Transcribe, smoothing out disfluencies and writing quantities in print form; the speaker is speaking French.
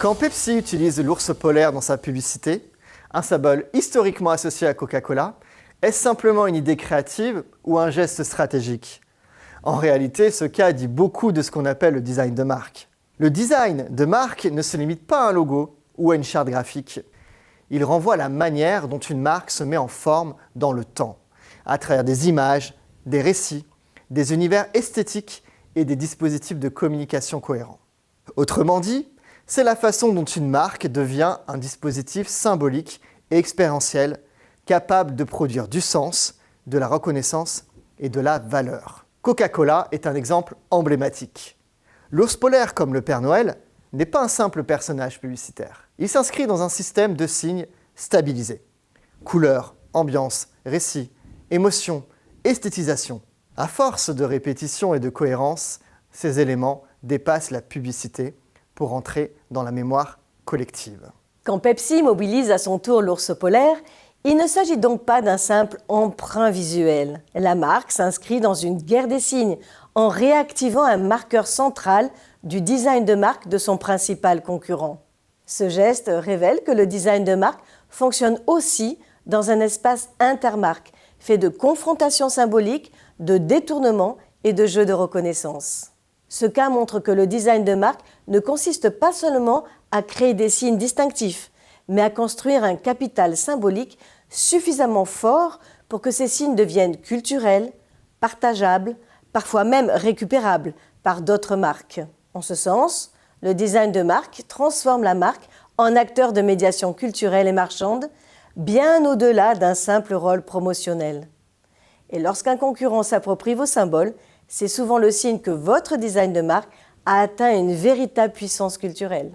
Quand Pepsi utilise l'ours polaire dans sa publicité, un symbole historiquement associé à Coca-Cola, est-ce simplement une idée créative ou un geste stratégique? En réalité, ce cas dit beaucoup de ce qu'on appelle le design de marque. Le design de marque ne se limite pas à un logo ou à une charte graphique. Il renvoie à la manière dont une marque se met en forme dans le temps, à travers des images, des récits, des univers esthétiques et des dispositifs de communication cohérents. Autrement dit, c'est la façon dont une marque devient un dispositif symbolique et expérientiel capable de produire du sens, de la reconnaissance et de la valeur. Coca-Cola est un exemple emblématique. L'ours polaire, comme le Père Noël, n'est pas un simple personnage publicitaire. Il s'inscrit dans un système de signes stabilisés. Couleurs, ambiance, récit, émotion, esthétisation. À force de répétition et de cohérence, ces éléments dépassent la publicité pour entrer dans la mémoire collective. Quand Pepsi mobilise à son tour l'ours polaire, il ne s'agit donc pas d'un simple emprunt visuel. La marque s'inscrit dans une guerre des signes en réactivant un marqueur central du design de marque de son principal concurrent. Ce geste révèle que le design de marque fonctionne aussi dans un espace intermarque, fait de confrontations symboliques, de détournements et de jeux de reconnaissance. Ce cas montre que le design de marque ne consiste pas seulement à créer des signes distinctifs, mais à construire un capital symbolique suffisamment fort pour que ces signes deviennent culturels, partageables, parfois même récupérables par d'autres marques. En ce sens, le design de marque transforme la marque en acteur de médiation culturelle et marchande, bien au-delà d'un simple rôle promotionnel. Et lorsqu'un concurrent s'approprie vos symboles, c'est souvent le signe que votre design de marque a atteint une véritable puissance culturelle.